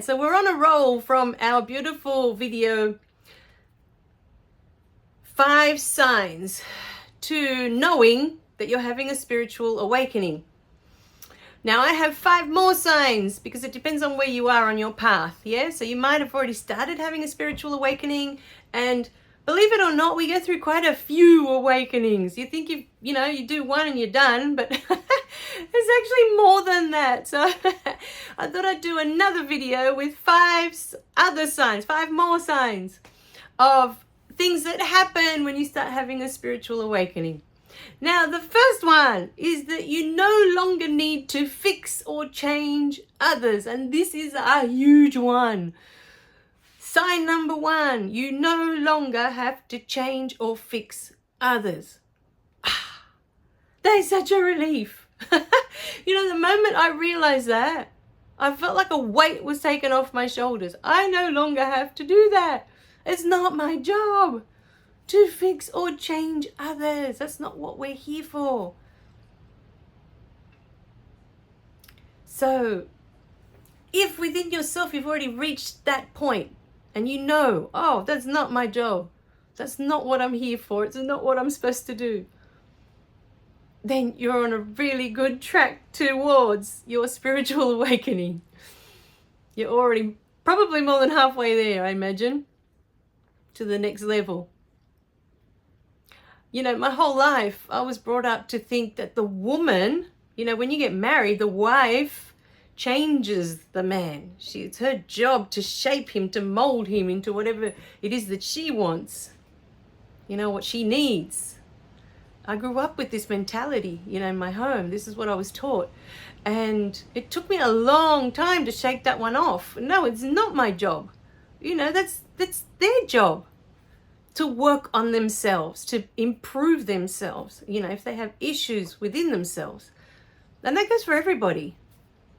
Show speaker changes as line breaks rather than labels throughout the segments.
right, so we're on a roll from our beautiful video, 5 signs to knowing that you're having a spiritual awakening. Now I have 5 more signs because it depends on where you are on your path. Yeah, so you might have already started having a spiritual awakening, and believe it or not, we go through quite a few awakenings. You think you do one and you're done, but there's actually more than that. So I thought I'd do another video with 5 other signs, 5 more signs of things that happen when you start having a spiritual awakening. Now, the first one is that you no longer need to fix or change others. And this is a huge one. Sign number 1, you no longer have to change or fix others. That is such a relief. The moment I realized that, I felt like a weight was taken off my shoulders. I no longer have to do that. It's not my job to fix or change others. That's not what we're here for. So, if within yourself you've already reached that point and oh, that's not my job, that's not what I'm here for, it's not what I'm supposed to do, then you're on a really good track towards your spiritual awakening. You're already probably more than halfway there, I imagine, to the next level. My whole life, I was brought up to think that the woman, when you get married, the wife changes the man. It's her job to shape him, to mold him into whatever it is that she wants, what she needs. I grew up with this mentality, in my home. This is what I was taught. And it took me a long time to shake that one off. No, it's not my job. That's their job. To work on themselves, to improve themselves, if they have issues within themselves. And that goes for everybody.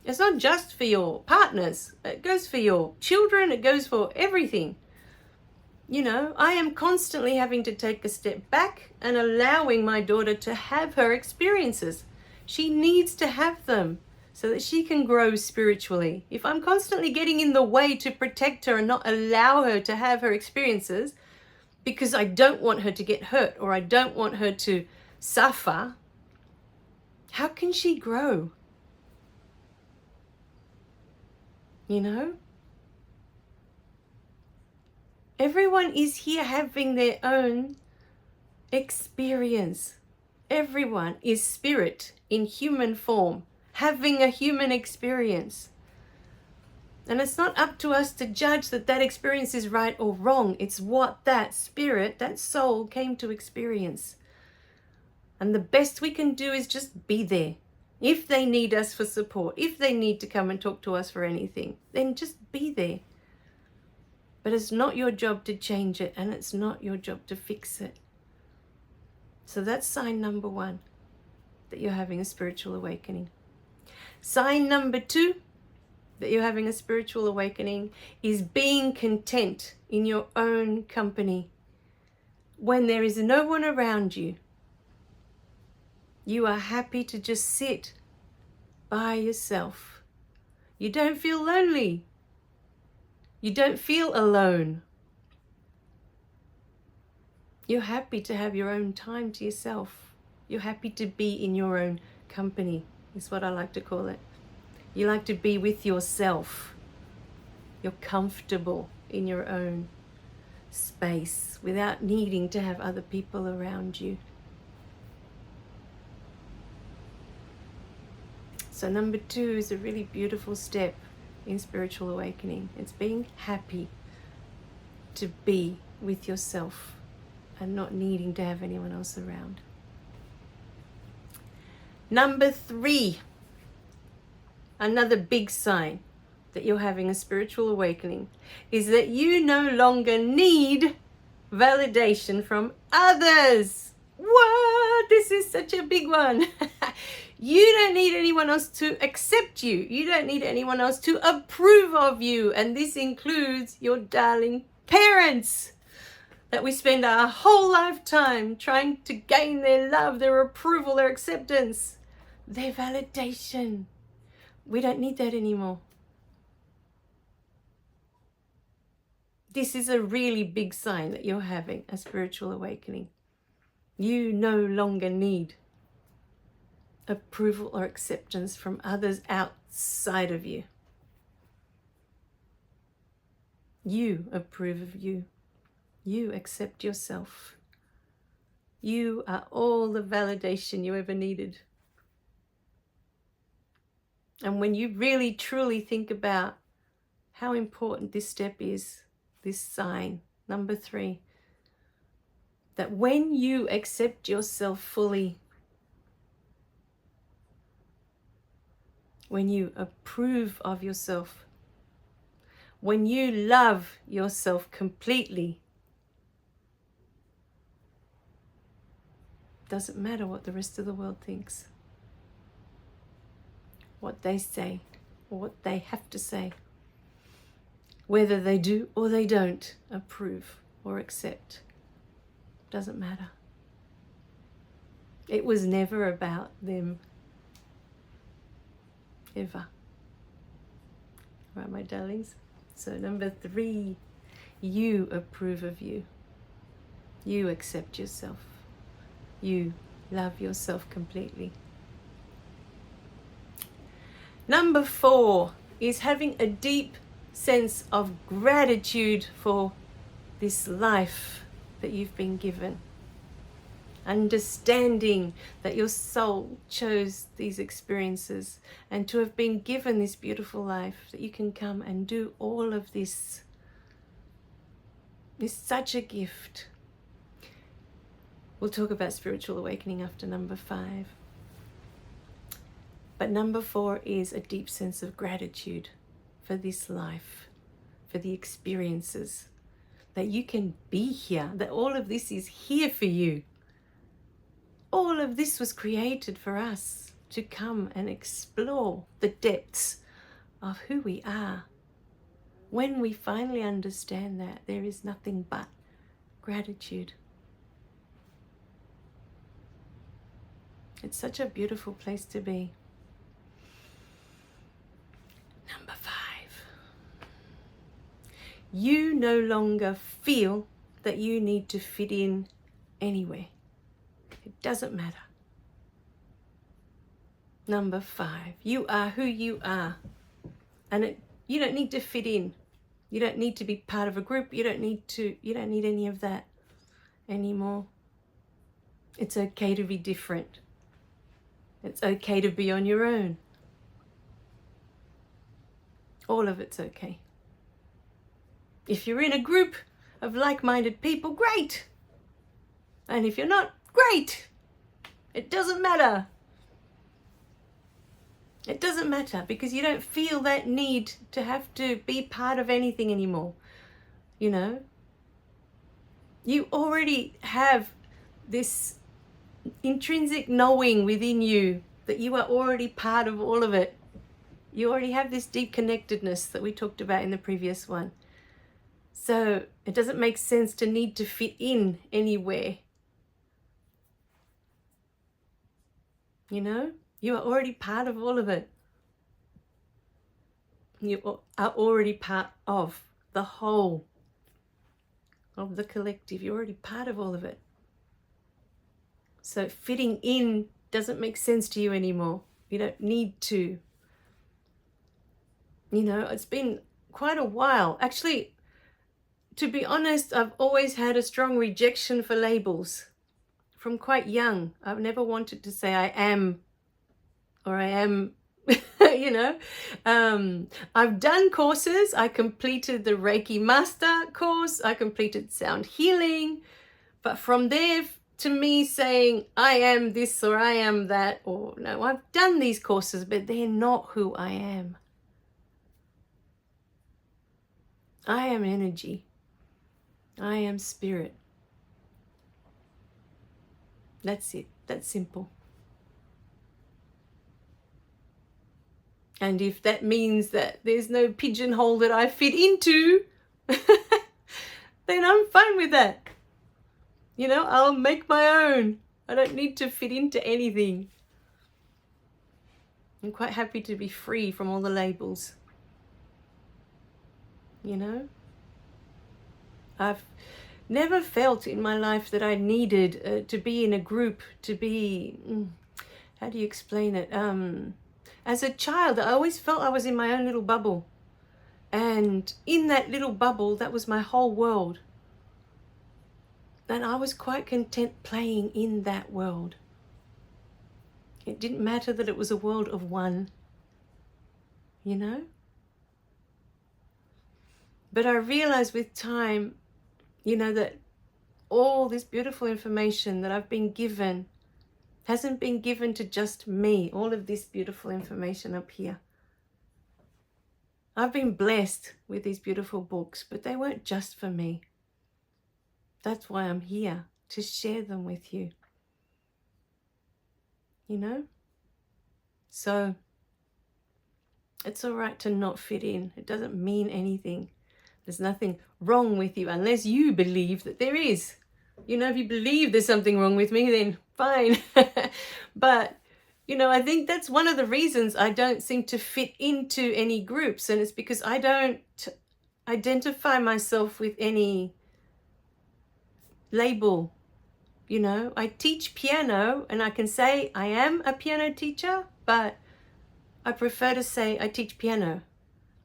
It's not just for your partners. It goes for your children. It goes for everything. I am constantly having to take a step back and allowing my daughter to have her experiences. She needs to have them so that she can grow spiritually. If I'm constantly getting in the way to protect her and not allow her to have her experiences, because I don't want her to get hurt or I don't want her to suffer, how can she grow? Everyone is here having their own experience. Everyone is spirit in human form, having a human experience. And it's not up to us to judge that experience is right or wrong. It's what that spirit, that soul came to experience. And the best we can do is just be there. If they need us for support, if they need to come and talk to us for anything, then just be there. But it's not your job to change it, and it's not your job to fix it. So that's sign number 1, that you're having a spiritual awakening. Sign number 2, that you're having a spiritual awakening, is being content in your own company. When there is no one around you, you are happy to just sit by yourself. You don't feel lonely. You don't feel alone. You're happy to have your own time to yourself. You're happy to be in your own company, is what I like to call it. You like to be with yourself. You're comfortable in your own space without needing to have other people around you. So number 2 is a really beautiful step in spiritual awakening. It's being happy to be with yourself and not needing to have anyone else around. Number 3. Another big sign that you're having a spiritual awakening is that you no longer need validation from others. What? This is such a big one. You don't need anyone else to accept you. You don't need anyone else to approve of you. And this includes your darling parents that we spend our whole lifetime trying to gain their love, their approval, their acceptance, their validation. We don't need that anymore. This is a really big sign that you're having a spiritual awakening. You no longer need approval or acceptance from others outside of you. You approve of you. You accept yourself. You are all the validation you ever needed. And when you really truly think about how important this step is, this sign, number 3, that when you accept yourself fully, when you approve of yourself, when you love yourself completely, doesn't matter what the rest of the world thinks, what they say, or what they have to say, whether they do or they don't approve or accept, doesn't matter. It was never about them, ever. Right, my darlings? So number 3, you approve of you. You accept yourself. You love yourself completely. Number 4 is having a deep sense of gratitude for this life that you've been given. Understanding that your soul chose these experiences and to have been given this beautiful life, that you can come and do all of this is such a gift. We'll talk about spiritual awakening after number 5. But number 4 is a deep sense of gratitude for this life, for the experiences, that you can be here, that all of this is here for you. All of this was created for us to come and explore the depths of who we are. When we finally understand that, there is nothing but gratitude. It's such a beautiful place to be. Number 5. You no longer feel that you need to fit in anywhere. It doesn't matter. Number 5. You are who you are. And you don't need to fit in. You don't need to be part of a group. You don't need any of that anymore. It's okay to be different. It's okay to be on your own. All of it's okay. If you're in a group of like-minded people, great. And if you're not, great. It doesn't matter. It doesn't matter because you don't feel that need to have to be part of anything anymore. You know? You already have this intrinsic knowing within you that you are already part of all of it. You already have this deep connectedness that we talked about in the previous one. So it doesn't make sense to need to fit in anywhere. You know, you are already part of all of it. You are already part of the whole of the collective. You're already part of all of it. So fitting in doesn't make sense to you anymore. You don't need to. You know, it's been quite a while. Actually, to be honest, I've always had a strong rejection for labels. From quite young, I've never wanted to say I am or I am, you know. I've done courses. I completed the Reiki Master course. I completed sound healing. But from there, to me saying I am this or I am that, or no, I've done these courses, but they're not who I am. I am energy. I am spirit. That's it. That's simple. And if that means that there's no pigeonhole that I fit into, then I'm fine with that. You know, I'll make my own. I don't need to fit into anything. I'm quite happy to be free from all the labels. You know? I've never felt in my life that I needed to be in a group, to be, how do you explain it? As a child, I always felt I was in my own little bubble. And in that little bubble, that was my whole world. And I was quite content playing in that world. It didn't matter that it was a world of one, you know? But I realized with time, you know, that all this beautiful information that I've been given hasn't been given to just me. All of this beautiful information up here. I've been blessed with these beautiful books, but they weren't just for me. That's why I'm here, to share them with you. You know? So, it's all right to not fit in. It doesn't mean anything. There's nothing wrong with you unless you believe that there is. You know, if you believe there's something wrong with me, then fine. But, you know, I think that's one of the reasons I don't seem to fit into any groups. And it's because I don't identify myself with any label. You know, I teach piano and I can say I am a piano teacher, but I prefer to say I teach piano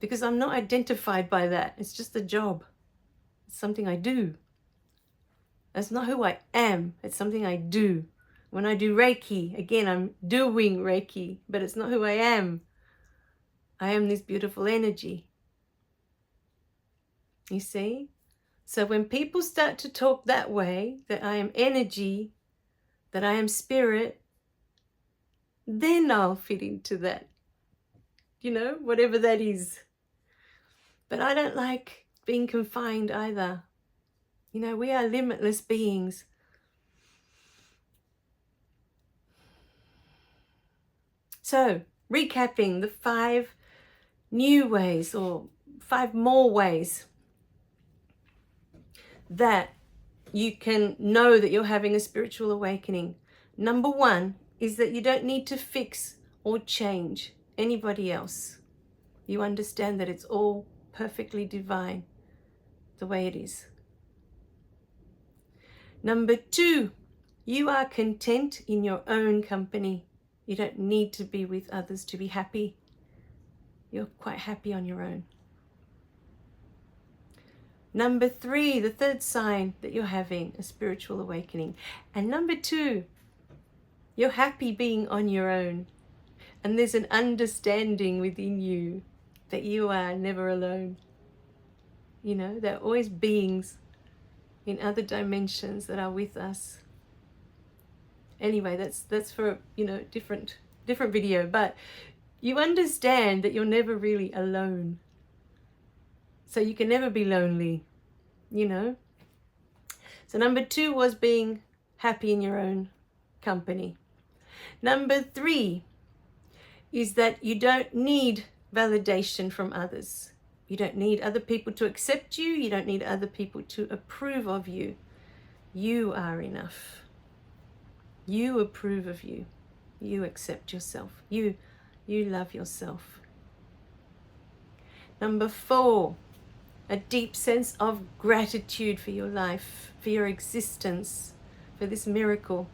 because I'm not identified by that. It's just a job. It's something I do. That's not who I am. It's something I do. When I do Reiki, again, I'm doing Reiki, but it's not who I am. I am this beautiful energy. You see? So when people start to talk that way, that I am energy, that I am spirit, then I'll fit into that. You know, whatever that is. But I don't like being confined either. You know, we are limitless beings. So, recapping the 5 new ways or 5 more ways that you can know that you're having a spiritual awakening. Number 1 is that you don't need to fix or change anybody else. You understand that it's all perfectly divine the way it is. Number 2, you are content in your own company. You don't need to be with others to be happy. You're quite happy on your own. Number 3, the 3rd sign that you're having a spiritual awakening. And number 2, you're happy being on your own. And there's an understanding within you that you are never alone. You know, there are always beings in other dimensions that are with us. Anyway, that's for, you know, different video, but you understand that you're never really alone. So you can never be lonely, you know. So number 2 was being happy in your own company. Number 3 is that you don't need validation from others. You don't need other people to accept you. You don't need other people to approve of you. You are enough. You approve of you. You accept yourself. You love yourself. Number 4, a deep sense of gratitude for your life, for your existence, for this miracle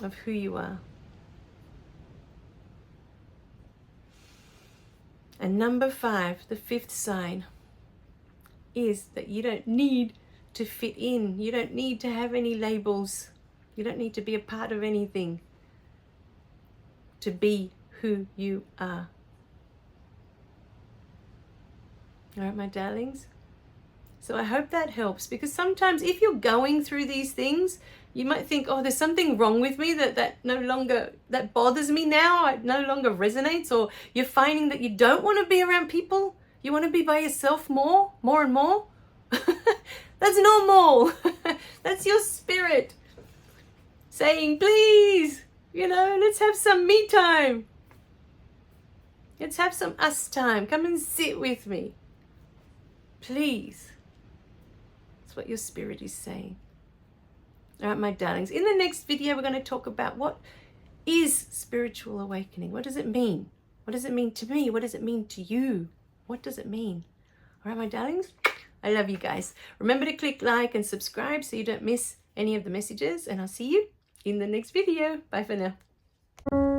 of who you are. And number 5, the 5th sign, is that you don't need to fit in. You don't need to have any labels. You don't need to be a part of anything to be who you are. All right, my darlings? So I hope that helps, because sometimes if you're going through these things, you might think, oh, there's something wrong with me that no longer, that bothers me now, it no longer resonates, or you're finding that you don't want to be around people, you want to be by yourself more and more. That's normal. That's your spirit saying, please, you know, let's have some me time. Let's have some us time. Come and sit with me. Please. That's what your spirit is saying. All right, my darlings. In the next video, we're going to talk about what is spiritual awakening. What does it mean? What does it mean to me? What does it mean to you? What does it mean? All right, my darlings. I love you guys. Remember to click like and subscribe so you don't miss any of the messages, and I'll see you in the next video. Bye for now.